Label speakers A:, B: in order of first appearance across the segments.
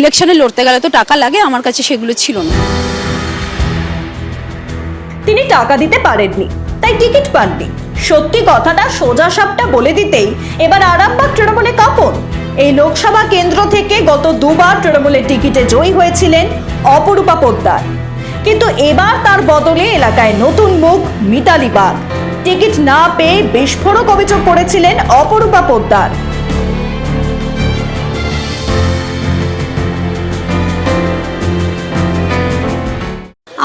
A: ইলেকশনে লড়তে গেলে তো টাকা লাগে, আমার কাছে সেগুলো ছিল না।
B: তিনি টাকা দিতে পারেননি, তাই টিকিট পাননি। সত্যি কথাটা সোজা সাপটা বলে দিতেই এবার আরামবাগ তৃণমূলে কাঁপন। এই লোকসভা কেন্দ্র থেকে গত দুবার তৃণমূলের টিকিটে জয়ী হয়েছিলেন অপরূপা পোদ্দার, কিন্তু এবার তার বদলে এলাকায় নতুন মুখ মিতালি বাগ। টিকিট না পেয়ে বিস্ফোরক অভিযোগ করেছিলেন অপরূপা পোদ্দার।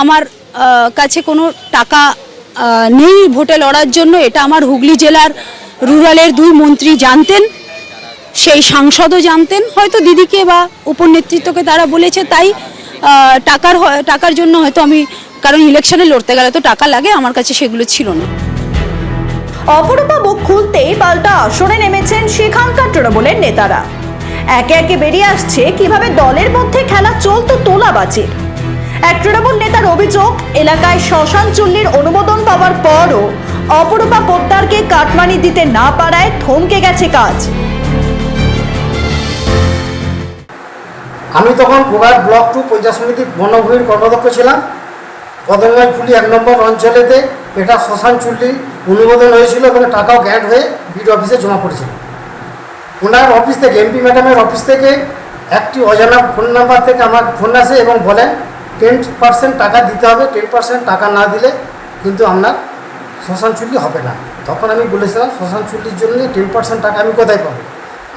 A: আমার কাছে কোনো টাকা নেই ভোটে লড়ার জন্য, এটা আমার হুগলি জেলার রুরালের 2 মন্ত্রী জানতেন, সেই সাংসদও জানতেন। হয়তো দিদিকে বা উপনেতৃত্বকে তারা বলেছে, তাই টাকার জন্য হয়তো আমি, কারণ ইলেকশনে লড়তে গেলে তো টাকা লাগে, আমার কাছে সেগুলো ছিল না।
B: অপরূপা মুখ খুলতেই পাল্টা আসরে নেমেছেন সেখানকার তৃণমূলের নেতারা। একে একে বেরিয়ে আসছে কিভাবে দলের মধ্যে খেলা চলতো তোলাবাজির। এক তৃণমূল নেতার অভিযোগ, এলাকায় শ্মশান চুল্লির অনুমোদন পাওয়ার পরও অপরূপা পোদ্দারকে কাটমানি দিতে না পারায় থমকে গেছে কাজ।
C: আমি তখন গোঘাট ব্লক 2 পঞ্চায়েত সমিতির বনভূমির কর্মাধ্যক্ষ ছিলাম। কদমগাঁও ফুলি 1 নম্বর অঞ্চলেতে এটা শ্মশান চুল্লি অনুমোদন হয়েছিল এবং টাকাও গ্যান্ট হয়ে বিডিও অফিসে জমা পড়েছিল। ওনার অফিস থেকে, এমপি ম্যাডামের অফিস থেকে একটি অজানা ফোন নাম্বার থেকে আমার ফোন আসে এবং বলেন 10% টাকা দিতে হবে, 10% টাকা না দিলে কিন্তু আপনার শ্মশান চুল্লি হবে না। তখন আমি বলেছিলাম, শ্মশান চুল্লির জন্য 10% টাকা আমি কোথায় পাবো?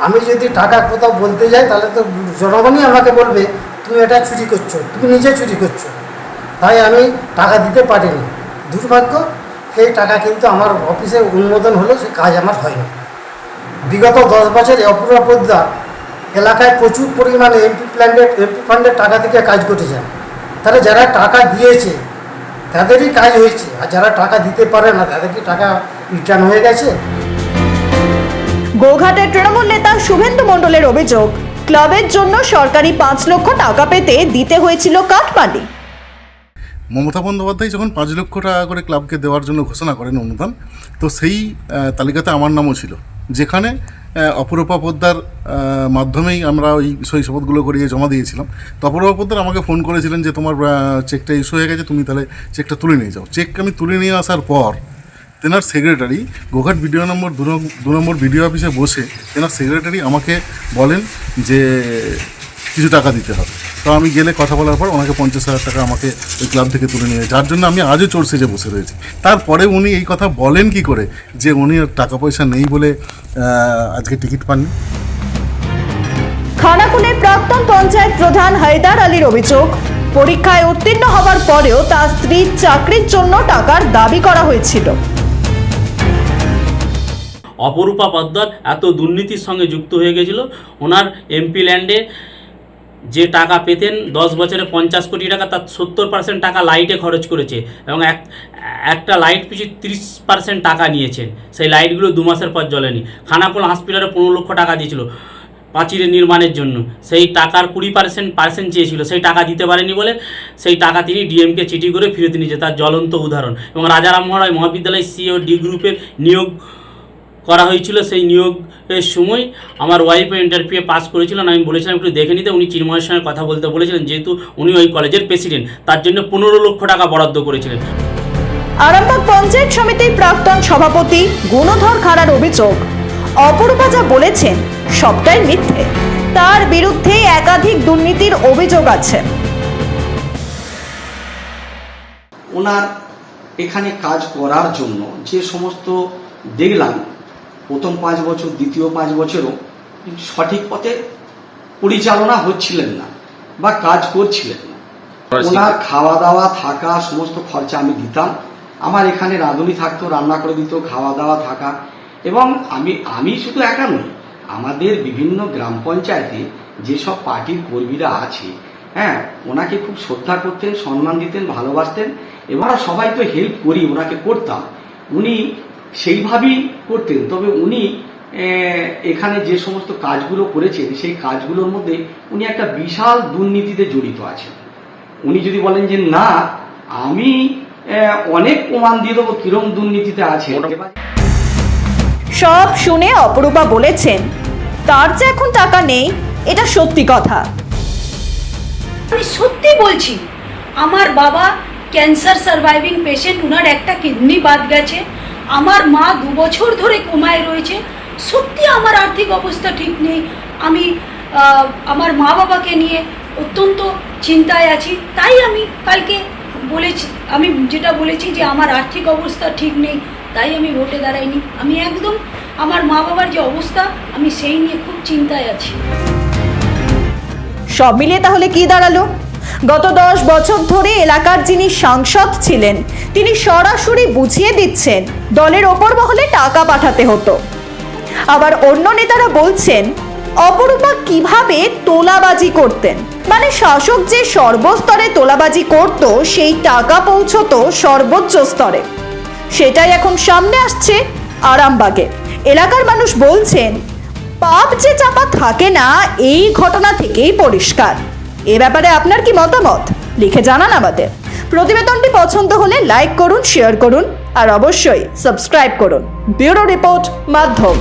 C: আমি যদি টাকা কোথাও বলতে যাই তাহলে তো জনগণই আমাকে বলবে তুমি এটা চুরি করছো, তুমি নিজে চুরি করছো। তাই আমি টাকা দিতে পারিনি। দুর্ভাগ্য, সেই টাকা কিন্তু আমার অফিসে অনুমোদন হলো, সে কাজ আমার হয়নি। বিগত 10 বছরে অপূর্বা পোদ্দার এলাকায় প্রচুর পরিমাণে এমপি ফান্ডের টাকা থেকে কাজ করেছে। তাহলে যারা টাকা দিয়েছে তাদেরই কাজ হয়েছে, আর যারা টাকা দিতে পারে না তাদের কি টাকা রিটার্ন হয়ে গেছে?
B: গোঘাটের তৃণমূল নেতা শুভেন্দু মণ্ডলের অভিযোগ, ক্লাবের জন্য সরকারি 5 লক্ষ টাকা পেতে দিতে হয়েছিল কাটমানি।
D: মমতা বন্দ্যোপাধ্যায় যখন 5 লক্ষ টাকা করে ক্লাবকে দেওয়ার জন্য ঘোষণা করেন অনুদান, তো সেই তালিকাতে আমার নামও ছিল, যেখানে অপরূপা পোদ্দার মাধ্যমেই আমরা ওই সই শপথগুলো করিয়ে জমা দিয়েছিলাম। তো অপরূপা পোদ্দার আমাকে ফোন করেছিলেন যে তোমার চেকটা ইস্যু হয়ে গেছে, তুমি তাহলে চেকটা তুলে নিয়ে যাও। চেক আমি তুলে নিয়ে আসার পর তেনার সেক্রেটারি গোঘাট বিডিও নম্বর 2 নম্বর বিডিও অফিসে বসে তেনার সেক্রেটারি আমাকে বলেন যে কিছু টাকা দিতে হবে। তো আমি গেলে কথা বলার পর ওনাকে 50,000 টাকা আমাকে ওই ক্লাব থেকে তুলে নিয়ে, যার জন্য আমি আজও চোর সেজে বসে রয়েছি। তারপরে উনি এই কথা বলেন কি করে যে উনি টাকা পয়সা নেই বলে আজকে টিকিট পাননি?
B: খানাকুলের প্রাক্তন পঞ্চায়েত প্রধান হায়দার আলীর অভিযোগ, পরীক্ষায় উত্তীর্ণ হওয়ার পরেও তার স্ত্রীর চাকরির জন্য টাকার দাবি করা হয়েছিল।
E: অপরূপা পোদ্দার এত দুর্নীতির সঙ্গে যুক্ত হয়ে গেছিল, ওনার এমপি ল্যান্ডে যে টাকা পেতেন 10 বছরে 50 কোটি টাকা, তার 70% টাকা লাইটে খরচ করেছে এবং একটা লাইট পিছু 30% টাকা নিয়েছেন। সেই লাইটগুলো 2 মাসের পর জ্বলেনি। খানাকুল হসপিটালে 15 লক্ষ টাকা দিয়েছিল প্রাচীরের নির্মাণের জন্য, সেই টাকার 20% চেয়েছিল, সেই টাকা দিতে পারেনি বলে সেই টাকা তিনি ডিএমকে চিঠি করে ফিরত নিয়েছে, তার জ্বলন্ত উদাহরণ। এবং রাজারাম মোহন রায় মহাবিদ্যালয় সিও ডি গ্রুপের নিয়োগ করা হয়েছিল। সেই নিয়োগের সময় আমার ওয়াইফও ইন্টারভিউ পাস করেছিলেন। আমি বলেছিলাম একটু দেখে নিতে, উনি চিন্ময়ের সঙ্গে কথা বলতে বলেছিলেন, যেহেতু উনি ওই কলেজের প্রেসিডেন্ট, তার জন্য 15 লক্ষ টাকা বরাদ্দ করেছিলেন।
B: আরামবাগ পঞ্চায়েত সমিতির প্রাক্তন সভাপতি গুণধর খাড়ার অভিযোগ, অপরূপা যা বলেছেন সবটাই মিথ্যে। তার বিরুদ্ধে একাধিক দুর্নীতির অভিযোগ আছে।
F: ওনার এখানে কাজ করার জন্য যে সমস্ত দেখলাম, প্রথম 5 বছর, দ্বিতীয় 5 বছরও সঠিক পথে পরিচালনা হচ্ছিলেন না বা কাজ করছিলেন না। ওনার খাওয়া দাওয়া থাকা সমস্ত খরচা আমি দিতাম। আমার এখানে রাঁধুনি থাকতো, রান্না করে দিত, খাওয়া দাওয়া থাকা। এবং আমি শুধু একা নই, আমাদের বিভিন্ন গ্রাম পঞ্চায়েতে যেসব পার্টির কর্মীরা আছে, হ্যাঁ, ওনাকে খুব শ্রদ্ধা করতেন, সম্মান দিতেন, ভালোবাসতেন। এবং সবাই তো হেল্প করি, ওনাকে করতাম, উনি সেইভাবেই করতেন। তবে উনি এখানে যে সমস্ত কাজগুলো করেছেন, সেই কাজগুলোর মধ্যে উনি একটা বিশাল দুর্নীতিতে জড়িত আছেন। উনি যদি বলেন যে না, আমি অনেক প্রমাণ দিয়ে দেবো কিরম দুর্নীতিতে আছে।
B: সব শুনে অপরূপা বলেছেন তার যে এখন টাকা নেই, এটা সত্যি কথা।
A: আমি সত্যি বলছি, আমার বাবা ক্যান্সার সার্ভাইভিং পেশেন্ট, ওনার একটা কিডনি বাদ গেছে। আমার মা 2 বছর ধরে কোমায় রয়েছে। সত্যি আমার আর্থিক অবস্থা ঠিক নেই। আমি আমার মা বাবাকে নিয়ে অত্যন্ত চিন্তায় আছি। তাই আমি কালকে বলেছি, আমি যেটা বলেছি যে আমার আর্থিক অবস্থা ঠিক নেই, তাই আমি ভোটে দাঁড়াইনি। আমি একদম আমার মা বাবার যে অবস্থা, আমি সেই নিয়ে খুব চিন্তায় আছি।
B: সব মিলিয়ে তাহলে কি দাঁড়ালো? গত 10 বছর ধরে এলাকার যিনি সাংসদ ছিলেন তিনি সরাসরি বুঝিয়ে দিচ্ছেন দলের ওপর মহলে টাকা পাঠাতে হতো। আবার অন্য নেতারা বলছেন অপরূপা কিভাবে তোলাবাজি করতেন, মানে শাসক যে সর্বস্তরে তোলাবাজি করত সেই টাকা পৌঁছতো সর্বোচ্চ স্তরে। সেটাই এখন সামনে আসছে আরামবাগে। এলাকার মানুষ বলছেন পাপ যে চাপা থাকে না এই ঘটনা থেকেই পরিষ্কার। এ ব্যাপারে আপনার কি মতামত লিখে জানান আমাদের। প্রতিবেদনটি পছন্দ হলে লাইক করুন, শেয়ার করুন আর অবশ্যই সাবস্ক্রাইব করুন। ব্যুরো রিপোর্ট, মাধ্যম।